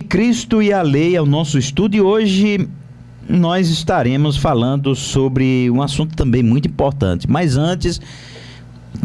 Cristo e a Lei é o nosso estudo, e hoje nós estaremos falando sobre um assunto também muito importante. Mas antes,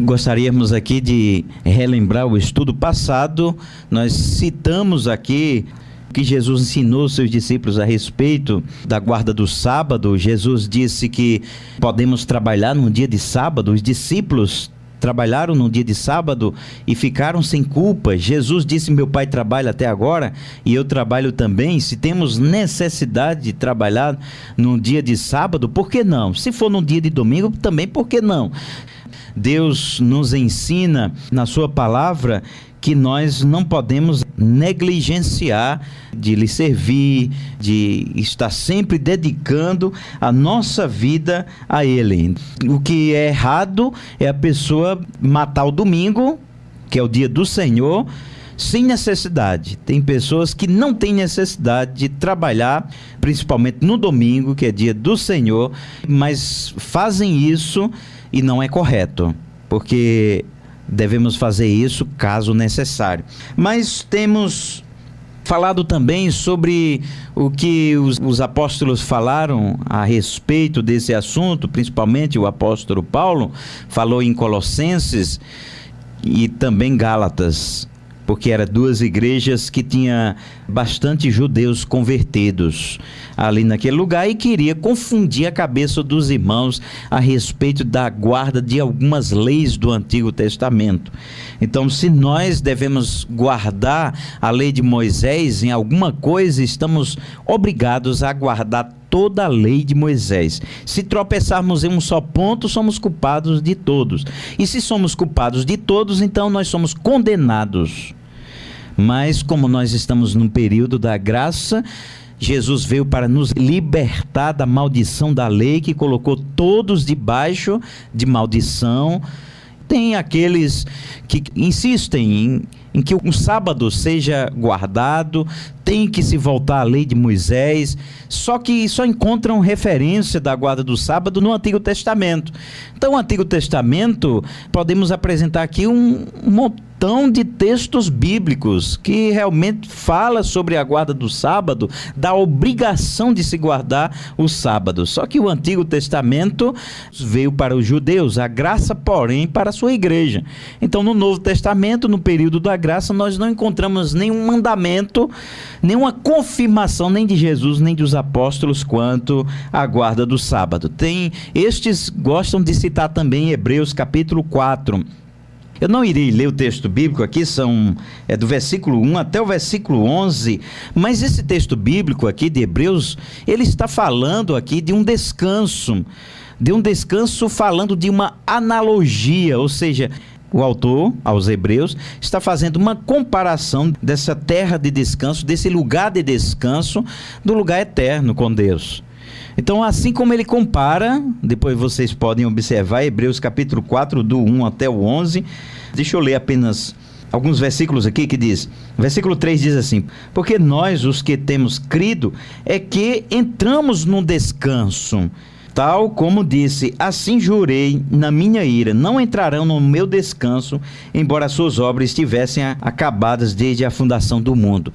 gostaríamos aqui de relembrar o estudo passado. Nós citamos aqui que Jesus ensinou seus discípulos a respeito da guarda do sábado. Jesus disse que podemos trabalhar num dia de sábado. Os discípulos trabalharam no dia de sábado e ficaram sem culpa. Jesus disse: meu Pai trabalha até agora e eu trabalho também. Se temos necessidade de trabalhar num dia de sábado, por que não? Se for num dia de domingo, também por que não? Deus nos ensina na sua palavra que nós não podemos negligenciar de lhe servir, de estar sempre dedicando a nossa vida a Ele. O que é errado é a pessoa matar o domingo, que é o dia do Senhor, sem necessidade. Tem pessoas que não têm necessidade de trabalhar, principalmente no domingo, que é dia do Senhor, mas fazem isso e não é correto, porque devemos fazer isso caso necessário. Mas temos falado também sobre o que os apóstolos falaram a respeito desse assunto, principalmente o apóstolo Paulo falou em Colossenses e também Gálatas, porque eram duas igrejas que tinham bastante judeus convertidos ali naquele lugar e queria confundir a cabeça dos irmãos a respeito da guarda de algumas leis do Antigo Testamento. Então, se nós devemos guardar a lei de Moisés em alguma coisa, estamos obrigados a guardar toda a lei de Moisés. Se tropeçarmos em um só ponto, somos culpados de todos. E se somos culpados de todos, então nós somos condenados. Mas como nós estamos num período da graça, Jesus veio para nos libertar da maldição da lei que colocou todos debaixo de maldição. Tem aqueles que insistem em que o sábado seja guardado, tem que se voltar à lei de Moisés, só que só encontram referência da guarda do sábado no Antigo Testamento. Então, o Antigo Testamento, podemos apresentar aqui um montão de textos bíblicos que realmente fala sobre a guarda do sábado, da obrigação de se guardar o sábado. Só que o Antigo Testamento veio para os judeus, a graça, porém, para a sua igreja. Então, no Novo Testamento, no período da graça, nós não encontramos nenhum mandamento, nenhuma confirmação nem de Jesus, nem dos apóstolos quanto à guarda do sábado. Estes gostam de citar também Hebreus capítulo 4. Eu não irei ler o texto bíblico aqui, é do versículo 1 até o versículo 11, mas esse texto bíblico aqui de Hebreus, ele está falando aqui de um descanso falando de uma analogia, ou seja, o autor, aos Hebreus, está fazendo uma comparação dessa terra de descanso, desse lugar de descanso, do lugar eterno com Deus. Então, assim como ele compara, depois vocês podem observar, Hebreus capítulo 4, do 1 até o 11, deixa eu ler apenas alguns versículos aqui que diz, versículo 3 diz assim: porque nós, os que temos crido, é que entramos no descanso, tal como disse, assim jurei na minha ira, não entrarão no meu descanso, embora suas obras estivessem acabadas desde a fundação do mundo.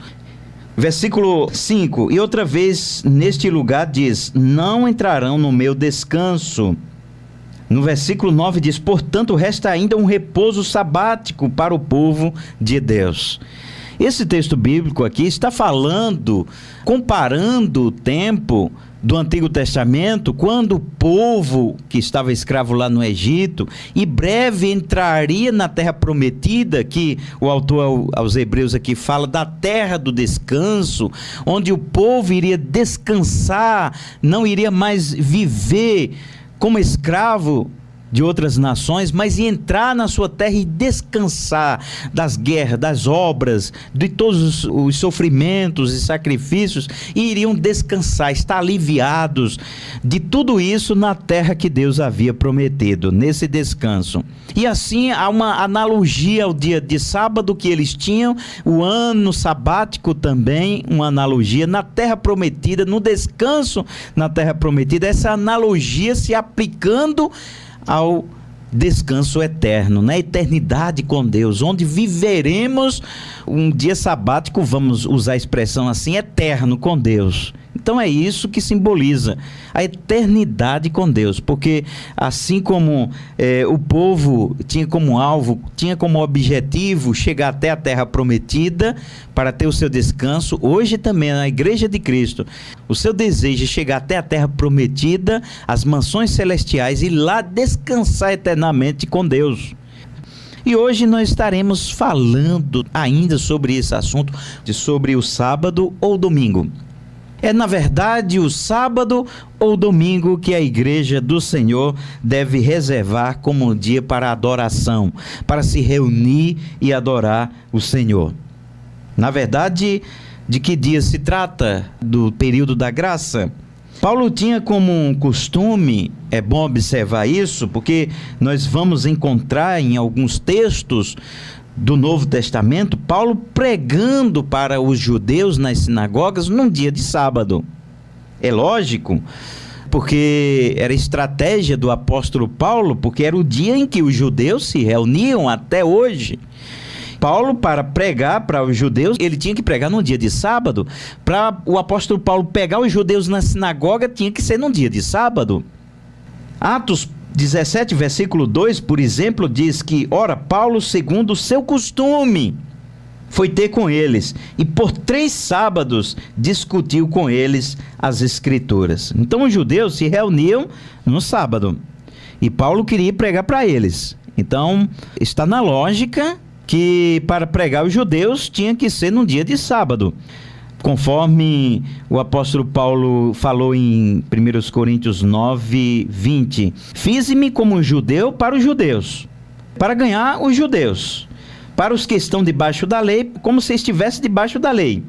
Versículo 5, e outra vez neste lugar diz, não entrarão no meu descanso. No versículo 9 diz, portanto resta ainda um repouso sabático para o povo de Deus. Esse texto bíblico aqui está falando, comparando o tempo do Antigo Testamento, quando o povo que estava escravo lá no Egito, e breve entraria na terra prometida, que o autor aos Hebreus aqui fala da terra do descanso, onde o povo iria descansar, não iria mais viver como escravo de outras nações, mas entrar na sua terra e descansar das guerras, das obras, de todos os sofrimentos e sacrifícios, e iriam descansar, estar aliviados de tudo isso na terra que Deus havia prometido, nesse descanso. E assim há uma analogia ao dia de sábado que eles tinham, o ano sabático também, uma analogia na terra prometida, no descanso na terra prometida, essa analogia se aplicando ao descanso eterno, na eternidade com Deus, onde viveremos um dia sabático, vamos usar a expressão assim, eterno com Deus. Então é isso que simboliza a eternidade com Deus, porque assim como o povo tinha como alvo, tinha como objetivo chegar até a terra prometida para ter o seu descanso, hoje também na Igreja de Cristo, o seu desejo é chegar até a terra prometida, as mansões celestiais, e lá descansar eternamente com Deus. E hoje nós estaremos falando ainda sobre esse assunto, sobre o sábado ou domingo. É, na verdade, o sábado ou domingo que a Igreja do Senhor deve reservar como um dia para adoração, para se reunir e adorar o Senhor. Na verdade, de que dia se trata? Do período da graça? Paulo tinha como um costume, é bom observar isso, porque nós vamos encontrar em alguns textos do Novo Testamento, Paulo pregando para os judeus nas sinagogas num dia de sábado. É lógico, porque era estratégia do apóstolo Paulo, porque era o dia em que os judeus se reuniam até hoje. Paulo, para pregar para os judeus, ele tinha que pregar num dia de sábado. Para o apóstolo Paulo pegar os judeus na sinagoga, tinha que ser num dia de sábado. Atos 17, versículo 2, por exemplo, diz que, ora, Paulo, segundo o seu costume, foi ter com eles, e por 3 sábados discutiu com eles as Escrituras. Então os judeus se reuniam no sábado, e Paulo queria pregar para eles. Então, está na lógica que para pregar os judeus tinha que ser num dia de sábado. Conforme o apóstolo Paulo falou em 1 Coríntios 9, 20. Fiz-me como um judeu para os judeus, para ganhar os judeus. Para os que estão debaixo da lei, como se estivesse debaixo da lei.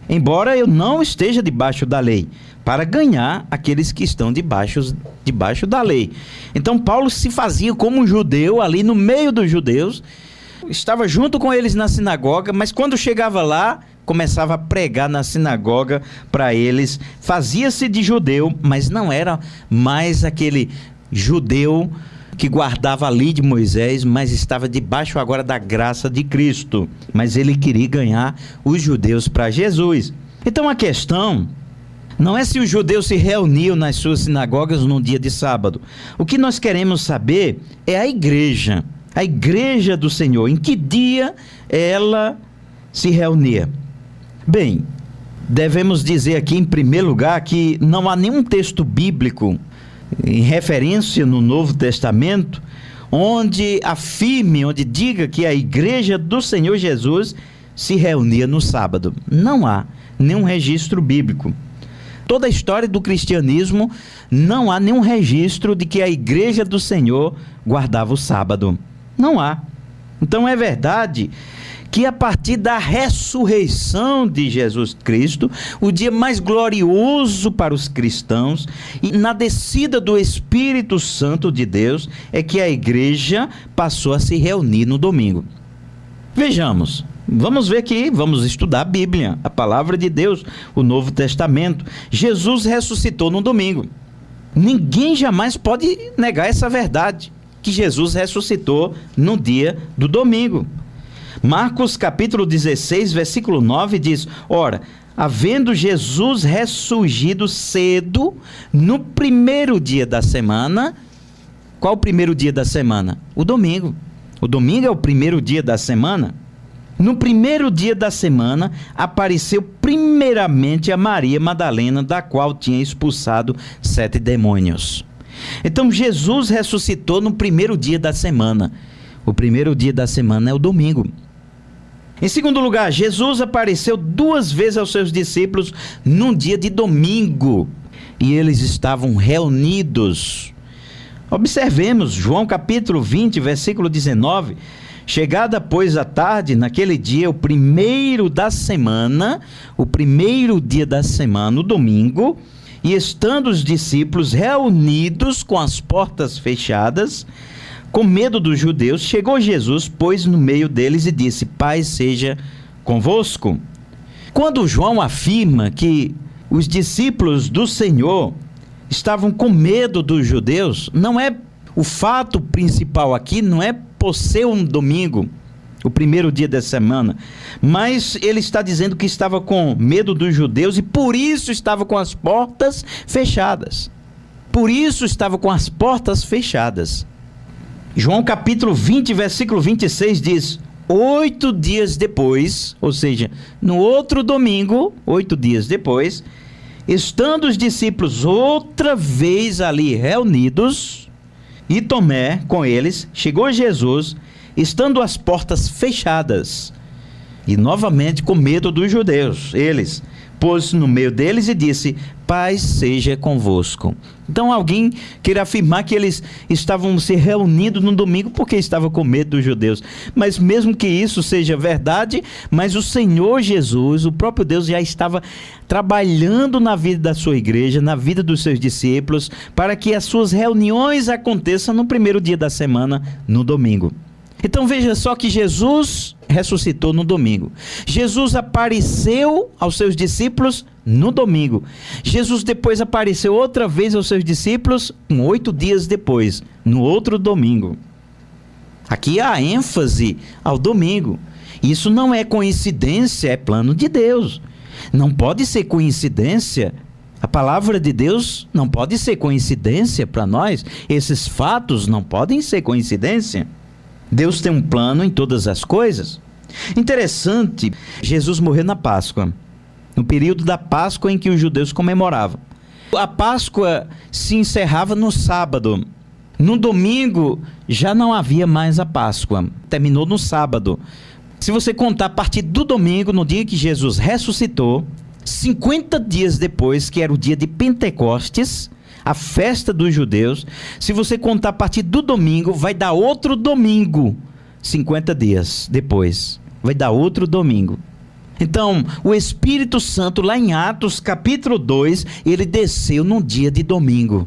Embora eu não esteja debaixo da lei, para ganhar aqueles que estão debaixo da lei. Então Paulo se fazia como um judeu ali no meio dos judeus, estava junto com eles na sinagoga, mas quando chegava lá, começava a pregar na sinagoga para eles, fazia-se de judeu, mas não era mais aquele judeu que guardava a lei de Moisés, mas estava debaixo agora da graça de Cristo, mas ele queria ganhar os judeus para Jesus. Então a questão não é se os judeus se reuniam nas suas sinagogas num dia de sábado. O que nós queremos saber é a igreja do Senhor, em que dia ela se reunia. Bem, devemos dizer aqui em primeiro lugar que não há nenhum texto bíblico em referência no Novo Testamento onde afirme, onde diga que a igreja do Senhor Jesus se reunia no sábado. Não há nenhum registro bíblico. Toda a história do cristianismo não há nenhum registro de que a igreja do Senhor guardava o sábado. Não há. Então é verdade que a partir da ressurreição de Jesus Cristo, o dia mais glorioso para os cristãos, e na descida do Espírito Santo de Deus, é que a igreja passou a se reunir no domingo. Vejamos, vamos ver aqui, vamos estudar a Bíblia, a palavra de Deus, o Novo Testamento. Jesus ressuscitou no domingo. Ninguém jamais pode negar essa verdade, que Jesus ressuscitou no dia do domingo. Marcos capítulo 16, versículo 9 diz: ora, havendo Jesus ressurgido cedo no primeiro dia da semana. Qual o primeiro dia da semana? O domingo. O domingo é o primeiro dia da semana. No primeiro dia da semana, apareceu primeiramente a Maria Madalena, da qual tinha expulsado 7 demônios. Então Jesus ressuscitou no primeiro dia da semana. O primeiro dia da semana é o domingo. Em segundo lugar, Jesus apareceu 2 vezes aos seus discípulos num dia de domingo, e eles estavam reunidos. Observemos João capítulo 20, versículo 19. Chegada, pois, a tarde, naquele dia, o primeiro dia da semana, o domingo, e estando os discípulos reunidos com as portas fechadas, com medo dos judeus, chegou Jesus, pôs no meio deles e disse: paz seja convosco. Quando João afirma que os discípulos do Senhor estavam com medo dos judeus, não é o fato principal aqui não é por ser um domingo, o primeiro dia da semana, mas ele está dizendo que estava com medo dos judeus e por isso estava com as portas fechadas. Por isso estava com as portas fechadas. João capítulo 20, versículo 26 diz: 8 dias depois, ou seja, no outro domingo, 8 dias depois, estando os discípulos outra vez ali reunidos, e Tomé com eles, chegou Jesus, estando as portas fechadas, e novamente com medo dos judeus, eles pôs-se no meio deles e disse: paz seja convosco. Então alguém queira afirmar que eles estavam se reunindo no domingo porque estavam com medo dos judeus, mas mesmo que isso seja verdade, mas o Senhor Jesus, o próprio Deus, já estava trabalhando na vida da sua igreja, na vida dos seus discípulos, para que as suas reuniões aconteçam no primeiro dia da semana, no domingo. Então veja só que Jesus ressuscitou no domingo. Jesus apareceu aos seus discípulos no domingo. Jesus depois apareceu outra vez aos seus discípulos 8 dias depois, no outro domingo. Aqui há ênfase ao domingo. Isso não é coincidência, é plano de Deus. Não pode ser coincidência. A palavra de Deus não pode ser coincidência para nós. Esses fatos não podem ser coincidência. Deus tem um plano em todas as coisas. Interessante, Jesus morreu na Páscoa, no período da Páscoa em que os judeus comemoravam. A Páscoa se encerrava no sábado. No domingo já não havia mais a Páscoa, terminou no sábado. Se você contar a partir do domingo, no dia que Jesus ressuscitou, 50 dias depois, que era o dia de Pentecostes, a festa dos judeus, se você contar a partir do domingo, vai dar outro domingo, 50 dias depois, vai dar outro domingo. Então, o Espírito Santo, lá em Atos capítulo 2, ele desceu num dia de domingo.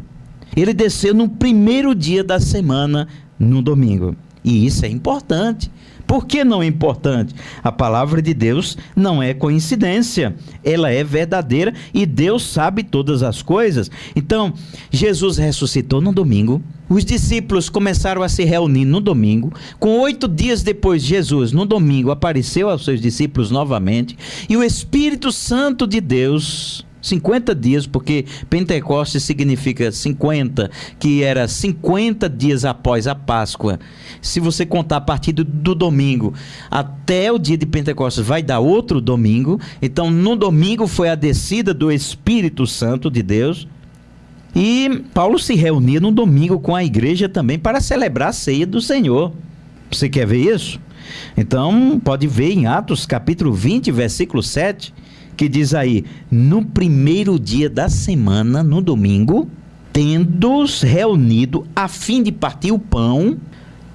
Ele desceu no primeiro dia da semana, no domingo. E isso é importante. Por que não é importante? A palavra de Deus não é coincidência, ela é verdadeira e Deus sabe todas as coisas. Então, Jesus ressuscitou no domingo, os discípulos começaram a se reunir no domingo, com 8 dias depois Jesus, no domingo, apareceu aos seus discípulos novamente, e o Espírito Santo de Deus, 50 dias, porque Pentecostes significa 50, que era 50 dias após a Páscoa. Se você contar a partir do domingo até o dia de Pentecostes, vai dar outro domingo. Então, no domingo foi a descida do Espírito Santo de Deus. E Paulo se reunia no domingo com a igreja também para celebrar a ceia do Senhor. Você quer ver isso? Então, pode ver em Atos capítulo 20, versículo 7, que diz aí: no primeiro dia da semana, no domingo, tendo-os reunido a fim de partir o pão,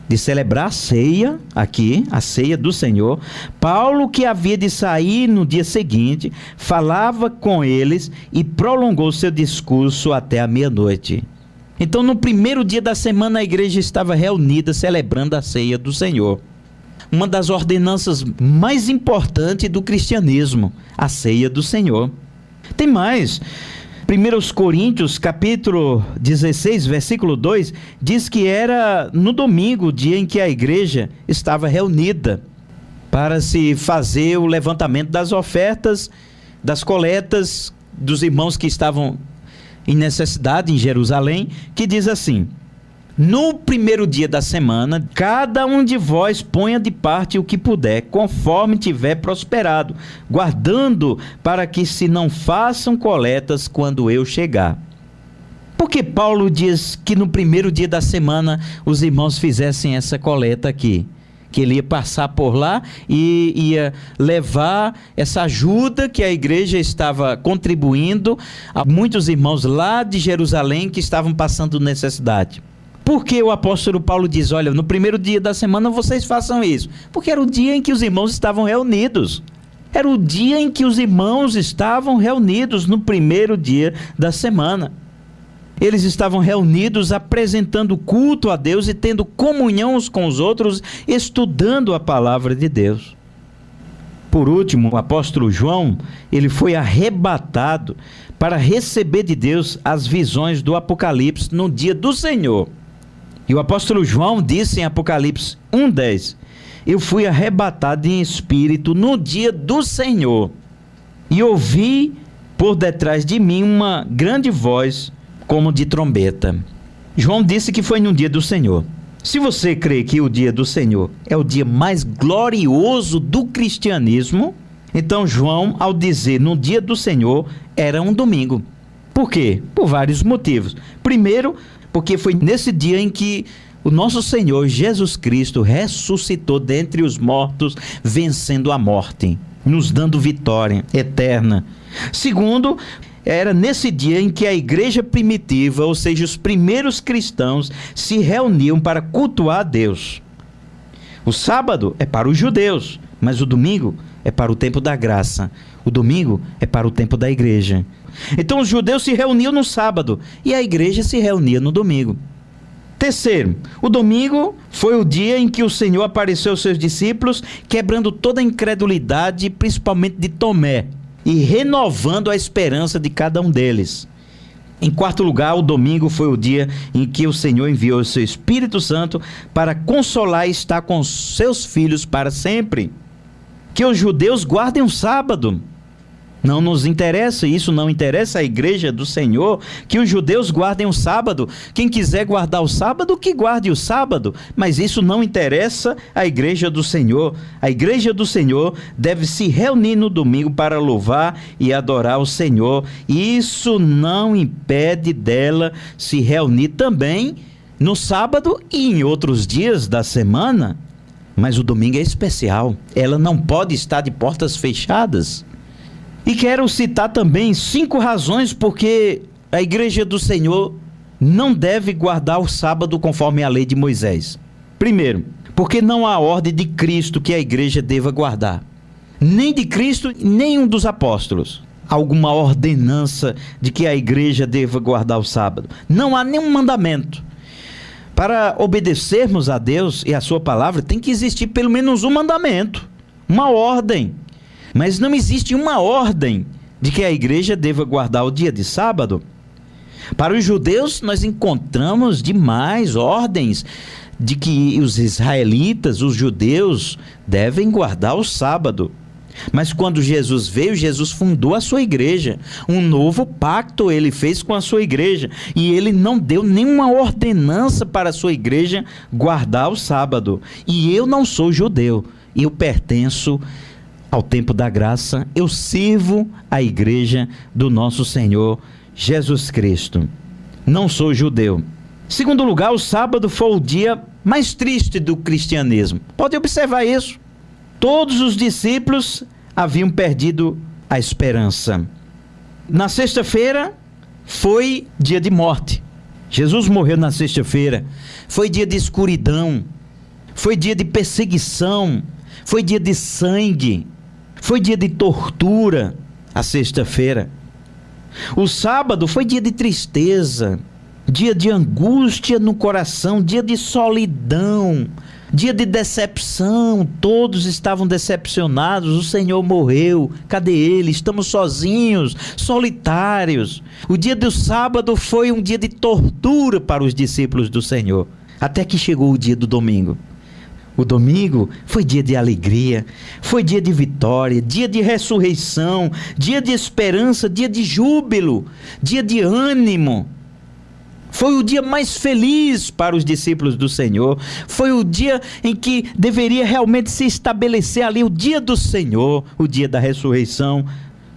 de celebrar a ceia, aqui, a ceia do Senhor, Paulo, que havia de sair no dia seguinte, falava com eles e prolongou seu discurso até a meia-noite. Então, no primeiro dia da semana, a igreja estava reunida celebrando a ceia do Senhor. Uma das ordenanças mais importantes do cristianismo, a ceia do Senhor. Tem mais. 1 Coríntios, capítulo 16, versículo 2, diz que era no domingo, o dia em que a igreja estava reunida para se fazer o levantamento das ofertas, das coletas dos irmãos que estavam em necessidade em Jerusalém, que diz assim: no primeiro dia da semana, cada um de vós ponha de parte o que puder, conforme tiver prosperado, guardando para que se não façam coletas quando eu chegar. Por que Paulo diz que no primeiro dia da semana os irmãos fizessem essa coleta aqui? Que ele ia passar por lá e ia levar essa ajuda que a igreja estava contribuindo a muitos irmãos lá de Jerusalém que estavam passando necessidade. Por que o apóstolo Paulo diz: olha, no primeiro dia da semana vocês façam isso? Porque era o dia em que os irmãos estavam reunidos. Era o dia em que os irmãos estavam reunidos, no primeiro dia da semana. Eles estavam reunidos apresentando culto a Deus e tendo comunhão uns com os outros, estudando a palavra de Deus. Por último, o apóstolo João, ele foi arrebatado para receber de Deus as visões do Apocalipse no dia do Senhor. E o apóstolo João disse em Apocalipse 1:10: eu fui arrebatado em espírito no dia do Senhor, e ouvi por detrás de mim uma grande voz como de trombeta. João disse que foi no dia do Senhor. Se você crê que o dia do Senhor é o dia mais glorioso do cristianismo, então João, ao dizer no dia do Senhor, era um domingo. Por quê? Por vários motivos. Primeiro, porque foi nesse dia em que o nosso Senhor Jesus Cristo ressuscitou dentre os mortos, vencendo a morte, nos dando vitória eterna. Segundo, era nesse dia em que a igreja primitiva, ou seja, os primeiros cristãos, se reuniam para cultuar a Deus. O sábado é para os judeus, mas o domingo é para o tempo da graça. O domingo é para o tempo da igreja. Então os judeus se reuniam no sábado e a igreja se reunia no domingo. Terceiro, o domingo foi o dia em que o Senhor apareceu aos seus discípulos, quebrando toda a incredulidade, principalmente de Tomé, e renovando a esperança de cada um deles. Em quarto lugar, o domingo foi o dia em que o Senhor enviou o seu Espírito Santo para consolar e estar com seus filhos para sempre. Que os judeus guardem o sábado. Não nos interessa, isso não interessa à igreja do Senhor, que os judeus guardem o sábado. Quem quiser guardar o sábado, que guarde o sábado, mas isso não interessa à igreja do Senhor. A igreja do Senhor deve se reunir no domingo para louvar e adorar o Senhor. Isso não impede dela se reunir também no sábado e em outros dias da semana, mas o domingo é especial. Ela não pode estar de portas fechadas. E quero citar também 5 razões porque a igreja do Senhor não deve guardar o sábado conforme a lei de Moisés. Primeiro, porque não há ordem de Cristo que a igreja deva guardar. Nem de Cristo, nem um dos apóstolos. Alguma ordenança de que a igreja deva guardar o sábado. Não há nenhum mandamento. Para obedecermos a Deus e a sua palavra, tem que existir pelo menos um mandamento, uma ordem. Mas não existe uma ordem de que a igreja deva guardar o dia de sábado. Para os judeus, nós encontramos demais ordens de que os israelitas, os judeus, devem guardar o sábado. Mas quando Jesus veio, Jesus fundou a sua igreja. Um novo pacto ele fez com a sua igreja. E ele não deu nenhuma ordenança para a sua igreja guardar o sábado. E eu não sou judeu, eu pertenço ao tempo da graça, eu sirvo a igreja do nosso Senhor Jesus Cristo. Não sou judeu. Segundo lugar, o sábado foi o dia mais triste do cristianismo. Pode observar isso. Todos os discípulos haviam perdido a esperança. Na sexta-feira foi dia de morte. Jesus morreu na sexta-feira. Foi dia de escuridão. Foi dia de perseguição. Foi dia de sangue. Foi dia de tortura, a sexta-feira. O sábado foi dia de tristeza, dia de angústia no coração, dia de solidão, dia de decepção. Todos estavam decepcionados, o Senhor morreu, cadê ele? Estamos sozinhos, solitários. O dia do sábado foi um dia de tortura para os discípulos do Senhor, até que chegou o dia do domingo. O domingo foi dia de alegria, foi dia de vitória, dia de ressurreição, dia de esperança, dia de júbilo, dia de ânimo. Foi o dia mais feliz para os discípulos do Senhor. Foi o dia em que deveria realmente se estabelecer ali o dia do Senhor, o dia da ressurreição.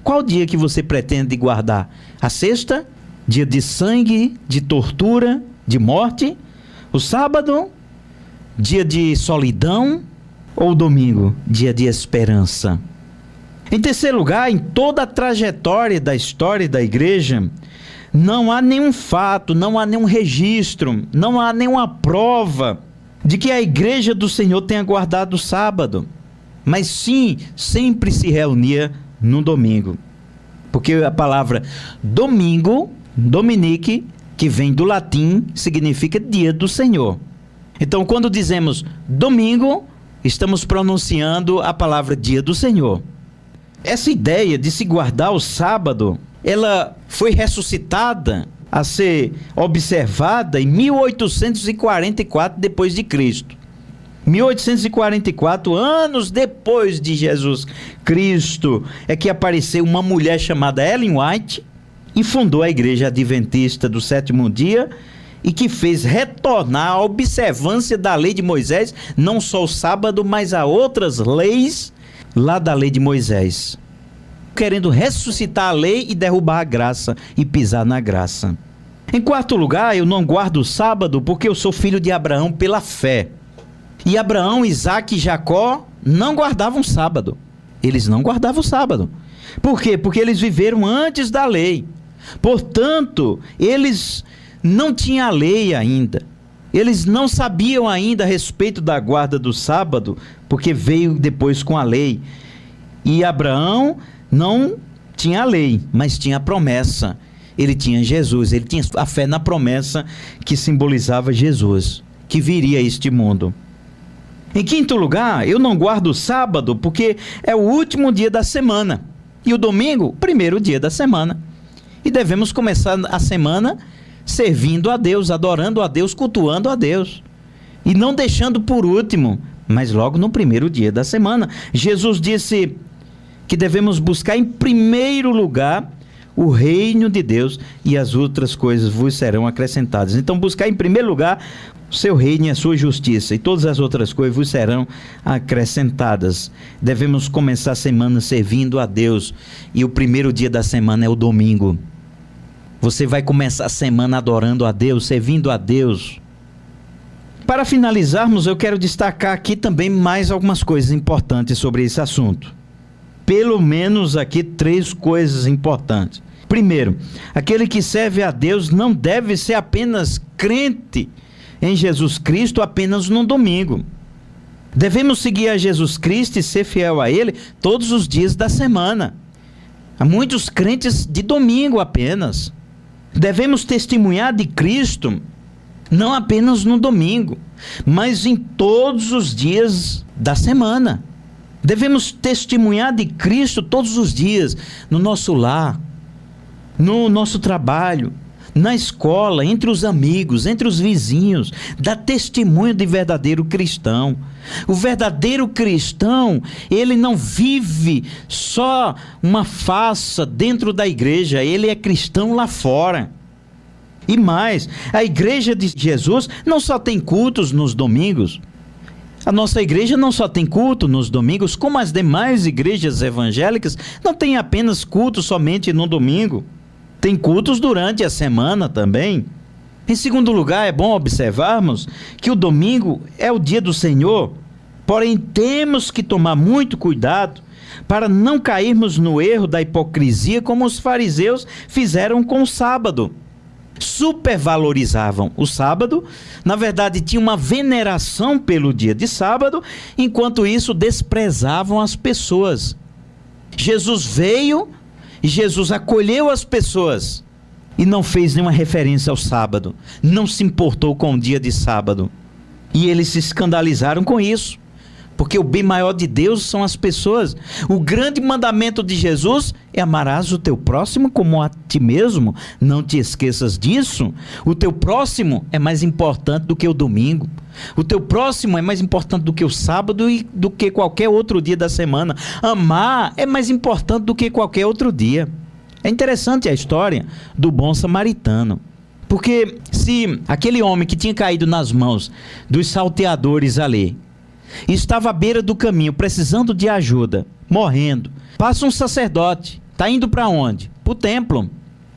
Qual dia que você pretende guardar? A sexta? Dia de sangue, de tortura, de morte? O sábado? Dia de solidão? Ou o domingo? Dia de esperança? Em terceiro lugar, em toda a trajetória da história da igreja, não há nenhum fato, não há nenhum registro, não há nenhuma prova de que a igreja do Senhor tenha guardado o sábado. Mas sim, sempre se reunia no domingo. Porque a palavra domingo, Dominique, que vem do latim, significa dia do Senhor. Então, quando dizemos domingo, estamos pronunciando a palavra dia do Senhor. Essa ideia de se guardar o sábado, ela foi ressuscitada a ser observada em 1844 depois de Cristo. 1844, anos depois de Jesus Cristo, é que apareceu uma mulher chamada Ellen White e fundou a Igreja Adventista do Sétimo Dia, e que fez retornar a observância da lei de Moisés, não só o sábado, mas a outras leis lá da lei de Moisés, querendo ressuscitar a lei e derrubar a graça e pisar na graça. Em quarto lugar, eu não guardo o sábado porque eu sou filho de Abraão pela fé. E Abraão, Isaque e Jacó não guardavam o sábado. Eles não guardavam o sábado. Por quê? Porque eles viveram antes da lei. Portanto, eles não tinham a lei ainda. Eles não sabiam ainda a respeito da guarda do sábado, porque veio depois com a lei. E Abraão não tinha a lei, mas tinha a promessa. Ele tinha Jesus, ele tinha a fé na promessa que simbolizava Jesus, que viria a este mundo. Em quinto lugar, eu não guardo o sábado porque é o último dia da semana. E o domingo, o primeiro dia da semana. E devemos começar a semana servindo a Deus, adorando a Deus, cultuando a Deus. E não deixando por último, mas logo no primeiro dia da semana. Jesus disse que devemos buscar em primeiro lugar o reino de Deus e as outras coisas vos serão acrescentadas. Então buscar em primeiro lugar o seu reino e a sua justiça, e todas as outras coisas vos serão acrescentadas. Devemos começar a semana servindo a Deus, e o primeiro dia da semana é o domingo. Você vai começar a semana adorando a Deus, servindo a Deus. Para finalizarmos, eu quero destacar aqui também mais algumas coisas importantes sobre esse assunto. Pelo menos aqui 3 coisas importantes. Primeiro, aquele que serve a Deus não deve ser apenas crente em Jesus Cristo apenas no domingo. Devemos seguir a Jesus Cristo e ser fiel a Ele todos os dias da semana. Há muitos crentes de domingo apenas. Devemos testemunhar de Cristo não apenas no domingo, mas em todos os dias da semana. Devemos testemunhar de Cristo todos os dias, no nosso lar, no nosso trabalho, na escola, entre os amigos, entre os vizinhos. Dar testemunho de verdadeiro cristão. O verdadeiro cristão, ele não vive só uma farsa dentro da igreja, ele é cristão lá fora. E mais, a igreja de Jesus não só tem cultos nos domingos. A nossa igreja não só tem culto nos domingos, como as demais igrejas evangélicas não tem apenas culto somente no domingo. Tem cultos durante a semana também. Em segundo lugar, é bom observarmos que o domingo é o dia do Senhor, porém temos que tomar muito cuidado para não cairmos no erro da hipocrisia como os fariseus fizeram com o sábado. Supervalorizavam o sábado, na verdade tinham uma veneração pelo dia de sábado, enquanto isso desprezavam as pessoas. Jesus veio e Jesus acolheu as pessoas e não fez nenhuma referência ao sábado, não se importou com o dia de sábado, e eles se escandalizaram com isso, porque o bem maior de Deus são as pessoas. O grande mandamento de Jesus é: amarás o teu próximo como a ti mesmo. Não te esqueças disso. O teu próximo é mais importante do que o domingo. O teu próximo é mais importante do que o sábado e do que qualquer outro dia da semana. Amar é mais importante do que qualquer outro dia. É interessante a história do bom samaritano. Porque se aquele homem que tinha caído nas mãos dos salteadores ali, e estava à beira do caminho, precisando de ajuda, morrendo, passa um sacerdote, está indo para onde? Para o templo.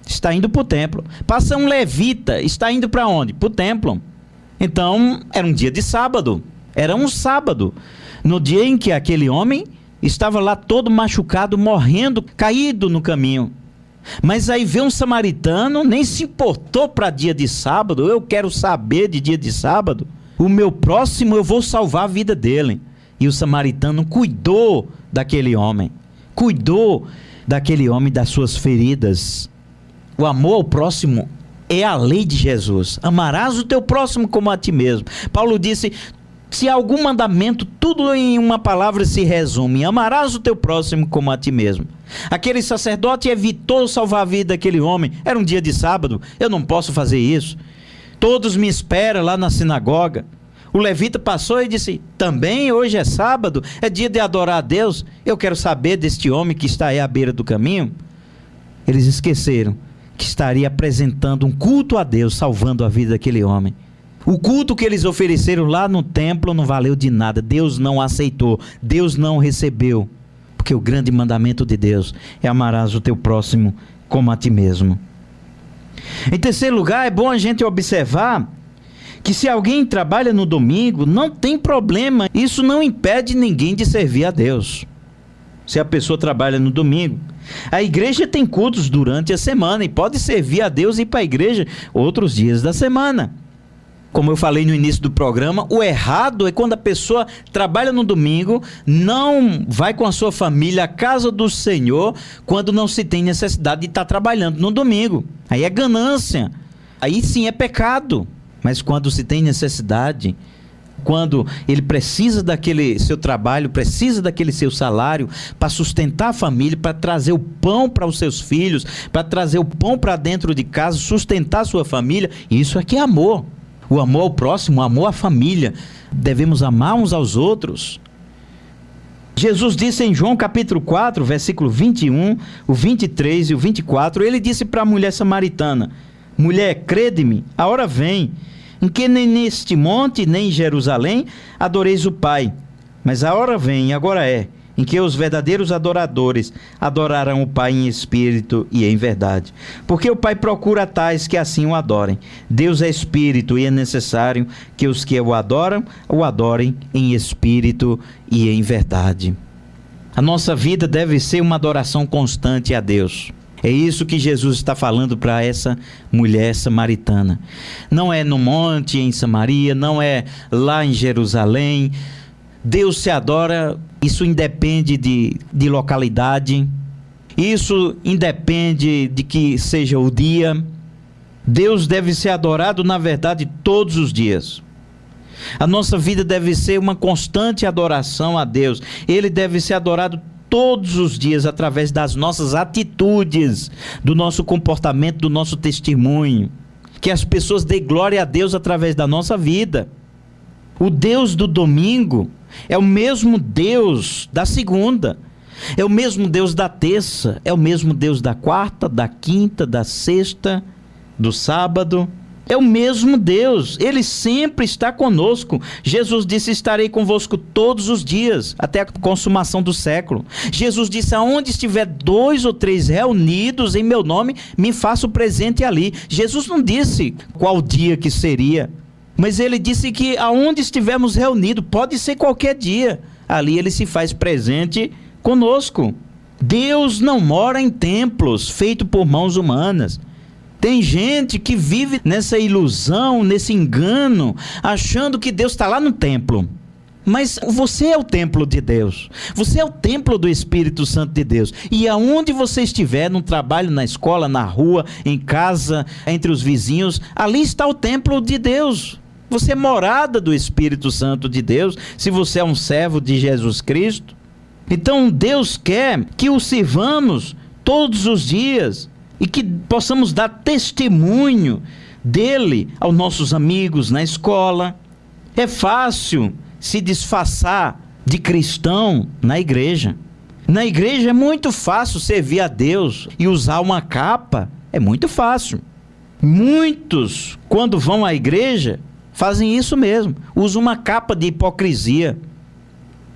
Está indo para o templo. Passa um levita, está indo para onde? Para o templo. Então, era um dia de sábado. Era um sábado. No dia em que aquele homem estava lá todo machucado, morrendo, caído no caminho. Mas aí veio um samaritano, nem se importou para dia de sábado. Eu quero saber de dia de sábado. O meu próximo, eu vou salvar a vida dele. E o samaritano cuidou daquele homem. Cuidou daquele homem das suas feridas. O amor ao próximo é a lei de Jesus. Amarás o teu próximo como a ti mesmo. Paulo disse: se há algum mandamento, tudo em uma palavra se resume: amarás o teu próximo como a ti mesmo. Aquele sacerdote evitou salvar a vida daquele homem. Era um dia de sábado, eu não posso fazer isso. Todos me esperam lá na sinagoga. O levita passou e disse: também hoje é sábado, é dia de adorar a Deus. Eu quero saber deste homem que está aí à beira do caminho. Eles esqueceram que estaria apresentando um culto a Deus, salvando a vida daquele homem. O culto que eles ofereceram lá no templo não valeu de nada. Deus não aceitou, Deus não recebeu. Porque o grande mandamento de Deus é: amarás o teu próximo como a ti mesmo. Em terceiro lugar, é bom a gente observar que se alguém trabalha no domingo, não tem problema. Isso não impede ninguém de servir a Deus. Se a pessoa trabalha no domingo, a igreja tem cultos durante a semana e pode servir a Deus e ir para a igreja outros dias da semana. Como eu falei no início do programa, o errado é quando a pessoa trabalha no domingo, não vai com a sua família à casa do Senhor, quando não se tem necessidade de estar trabalhando no domingo. Aí é ganância, aí sim é pecado. Mas quando se tem necessidade, quando ele precisa daquele seu trabalho, precisa daquele seu salário para sustentar a família, para trazer o pão para os seus filhos, para trazer o pão para dentro de casa, sustentar a sua família, isso aqui é amor. O amor ao próximo, o amor à família. Devemos amar uns aos outros. Jesus disse em João capítulo 4, versículo 21, o 23 e o 24, ele disse para a mulher samaritana: mulher, crede-me, a hora vem, em que nem neste monte, nem em Jerusalém, adoreis o Pai. Mas a hora vem, agora é, em que os verdadeiros adoradores adorarão o Pai em espírito e em verdade. Porque o Pai procura tais que assim o adorem. Deus é espírito e é necessário que os que o adorem em espírito e em verdade. A nossa vida deve ser uma adoração constante a Deus. É isso que Jesus está falando para essa mulher samaritana. Não é no monte em Samaria, não é lá em Jerusalém. Deus se adora, isso independe de localidade, isso independe de que seja o dia. Deus deve ser adorado, na verdade, todos os dias. A nossa vida deve ser uma constante adoração a Deus. Ele deve ser adorado todos os dias através das nossas atitudes, do nosso comportamento, do nosso testemunho. Que as pessoas dêem glória a Deus através da nossa vida. O Deus do domingo é o mesmo Deus da segunda, é o mesmo Deus da terça, é o mesmo Deus da quarta, da quinta, da sexta, do sábado. É o mesmo Deus, Ele sempre está conosco. Jesus disse: estarei convosco todos os dias, até a consumação do século. Jesus disse: aonde estiver 2 ou 3 reunidos em meu nome, me faço presente ali. Jesus não disse qual dia que seria, mas Ele disse que aonde estivermos reunidos, pode ser qualquer dia, ali Ele se faz presente conosco. Deus não mora em templos feitos por mãos humanas. Tem gente que vive nessa ilusão, nesse engano, achando que Deus está lá no templo. Mas você é o templo de Deus. Você é o templo do Espírito Santo de Deus. E aonde você estiver, no trabalho, na escola, na rua, em casa, entre os vizinhos, ali está o templo de Deus. Você é morada do Espírito Santo de Deus, se você é um servo de Jesus Cristo. Então Deus quer que o sirvamos todos os dias e que possamos dar testemunho dele aos nossos amigos na escola. É fácil se disfarçar de cristão na igreja. Na igreja é muito fácil servir a Deus e usar uma capa, é muito fácil. Muitos, quando vão à igreja, fazem isso mesmo, usam uma capa de hipocrisia.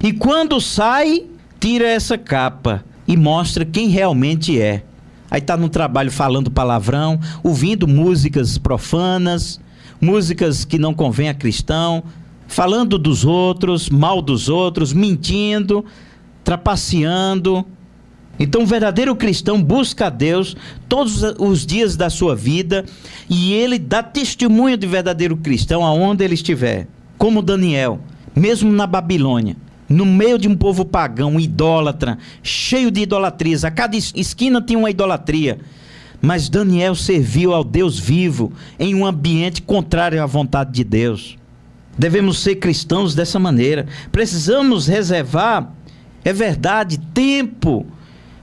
E quando sai, tira essa capa e mostra quem realmente é. Aí está no trabalho falando palavrão, ouvindo músicas profanas, músicas que não convêm a cristão, falando dos outros, mal dos outros, mentindo, trapaceando. Então o verdadeiro cristão busca a Deus todos os dias da sua vida e ele dá testemunho de verdadeiro cristão aonde ele estiver. Como Daniel, mesmo na Babilônia, no meio de um povo pagão, idólatra, cheio de idolatrias, a cada esquina tinha uma idolatria, mas Daniel serviu ao Deus vivo em um ambiente contrário à vontade de Deus. Devemos ser cristãos dessa maneira. Precisamos reservar, é verdade, tempo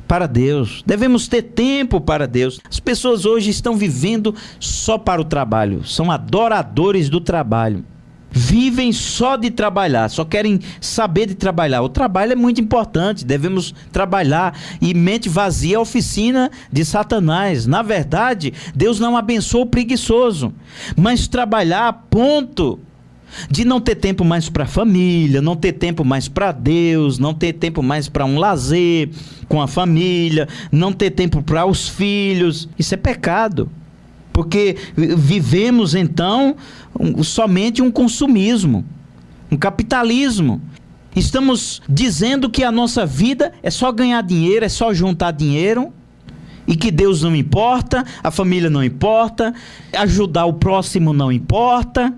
para Deus. Devemos ter tempo para Deus. As pessoas hoje estão vivendo só para o trabalho. São adoradores do trabalho. Vivem só de trabalhar, só querem saber de trabalhar. O trabalho é muito importante, devemos trabalhar. E mente vazia é a oficina de Satanás. Na verdade, Deus não abençoa o preguiçoso, mas trabalhar a ponto de não ter tempo mais para a família, não ter tempo mais para Deus, não ter tempo mais para um lazer com a família, não ter tempo para os filhos. Isso é pecado, porque vivemos então somente um consumismo, um capitalismo. Estamos dizendo que a nossa vida é só ganhar dinheiro, é só juntar dinheiro, e que Deus não importa, a família não importa, ajudar o próximo não importa.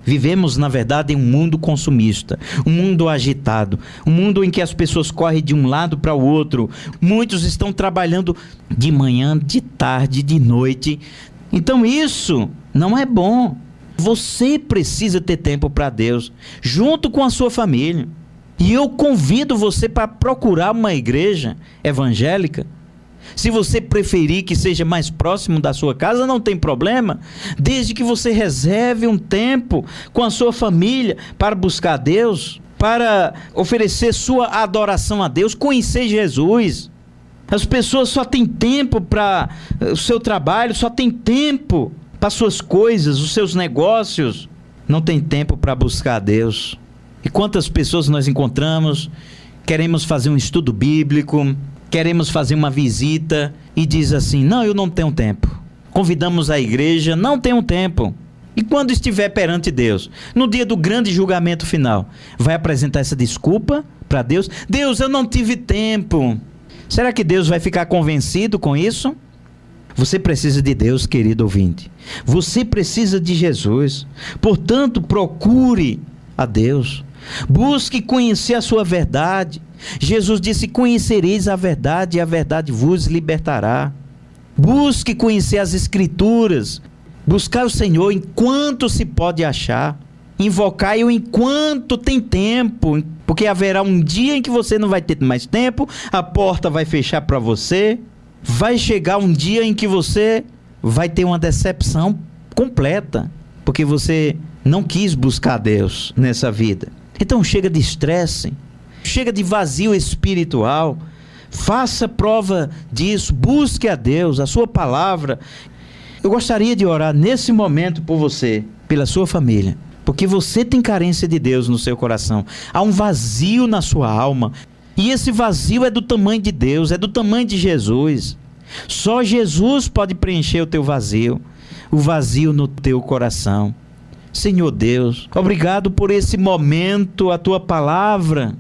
Vivemos, na verdade, em um mundo consumista, um mundo agitado, um mundo em que as pessoas correm de um lado para o outro. Muitos estão trabalhando de manhã, de tarde, de noite. Então isso não é bom. Você precisa ter tempo para Deus, junto com a sua família. E eu convido você para procurar uma igreja evangélica. Se você preferir que seja mais próximo da sua casa, não tem problema, desde que você reserve um tempo com a sua família para buscar a Deus, para oferecer sua adoração a Deus, conhecer Jesus. As pessoas só têm tempo para o seu trabalho, só têm tempo para suas coisas, os seus negócios, não tem tempo para buscar a Deus. E quantas pessoas nós encontramos, queremos fazer um estudo bíblico, queremos fazer uma visita e diz assim: não, eu não tenho tempo. Convidamos a igreja, não tenho tempo. E quando estiver perante Deus, no dia do grande julgamento final, vai apresentar essa desculpa para Deus? Deus, eu não tive tempo. Será que Deus vai ficar convencido com isso? Você precisa de Deus, querido ouvinte. Você precisa de Jesus. Portanto, procure a Deus. Busque conhecer a sua verdade. Jesus disse: conhecereis a verdade e a verdade vos libertará. Busque conhecer as Escrituras. Buscar o Senhor enquanto se pode achar. Invocai-o enquanto tem tempo, porque haverá um dia em que você não vai ter mais tempo, a porta vai fechar para você, vai chegar um dia em que você vai ter uma decepção completa, porque você não quis buscar Deus nessa vida. Então chega de estresse, chega de vazio espiritual, faça prova disso, busque a Deus, a sua palavra. Eu gostaria de orar nesse momento por você, pela sua família, porque você tem carência de Deus no seu coração. Há um vazio na sua alma, e esse vazio é do tamanho de Deus, é do tamanho de Jesus. Só Jesus pode preencher o teu vazio, o vazio no teu coração. Senhor Deus, obrigado por esse momento, a tua palavra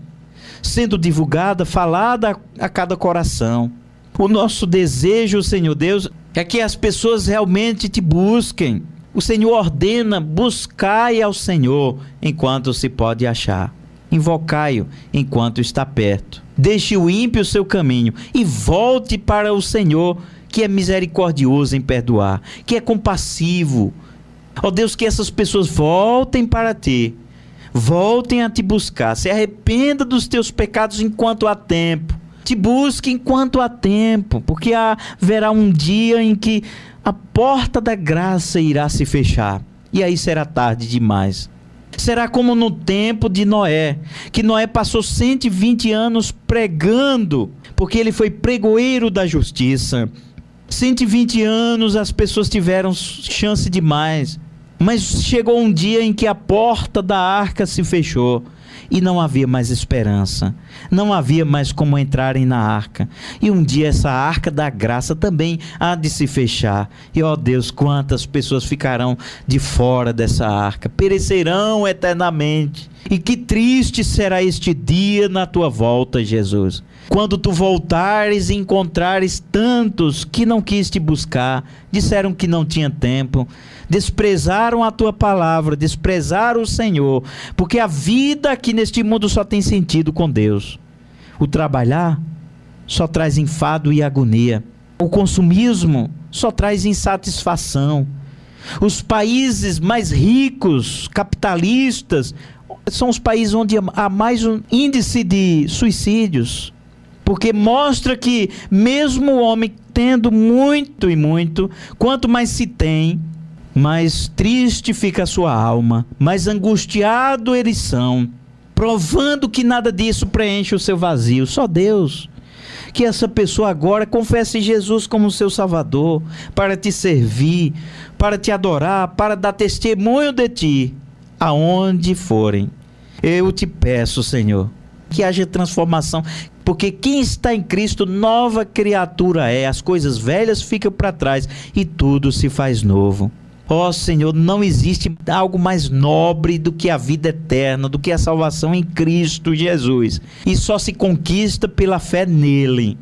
sendo divulgada, falada a cada coração. O nosso desejo, Senhor Deus, é que as pessoas realmente te busquem. O Senhor ordena: buscai ao Senhor enquanto se pode achar. Invocai-o enquanto está perto. Deixe o ímpio o seu caminho e volte para o Senhor, que é misericordioso em perdoar, que é compassivo. Ó Deus, que essas pessoas voltem para ti, voltem a te buscar, se arrependa dos teus pecados enquanto há tempo. Te busque enquanto há tempo, porque haverá um dia em que a porta da graça irá se fechar, e aí será tarde demais. Será como no tempo de Noé, que Noé passou 120 anos pregando, porque ele foi pregoeiro da justiça. 120 anos as pessoas tiveram chance demais, mas chegou um dia em que a porta da arca se fechou, e não havia mais esperança, não havia mais como entrarem na arca, e um dia essa arca da graça também há de se fechar, e ó Deus, quantas pessoas ficarão de fora dessa arca, perecerão eternamente, e que triste será este dia na tua volta, Jesus, quando tu voltares e encontrares tantos que não quis te buscar, disseram que não tinha tempo, desprezaram a tua palavra, desprezaram o Senhor, porque a vida aqui neste mundo só tem sentido com Deus. O trabalhar só traz enfado e agonia. O consumismo só traz insatisfação. Os países mais ricos, capitalistas, são os países onde há mais um índice de suicídios. porque mostra que mesmo o homem tendo muito e muito, quanto mais se tem, mais triste fica a sua alma, mais angustiado eles são, provando que nada disso preenche o seu vazio, só Deus. Que essa pessoa agora confesse Jesus como seu Salvador, para te servir, para te adorar, para dar testemunho de ti, aonde forem. Eu te peço, Senhor, que haja transformação, porque quem está em Cristo, nova criatura é. As coisas velhas ficam para trás e tudo se faz novo. Ó Senhor, não existe algo mais nobre do que a vida eterna, do que a salvação em Cristo Jesus. E só se conquista pela fé nele,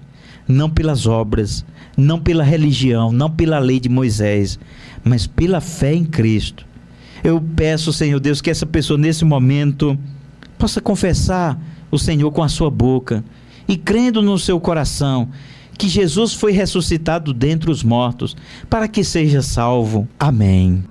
não pelas obras, não pela religião, não pela lei de Moisés, mas pela fé em Cristo. Eu peço, Senhor Deus, que essa pessoa nesse momento possa confessar o Senhor com a sua boca e crendo no seu coração que Jesus foi ressuscitado dentre os mortos, para que seja salvo. Amém.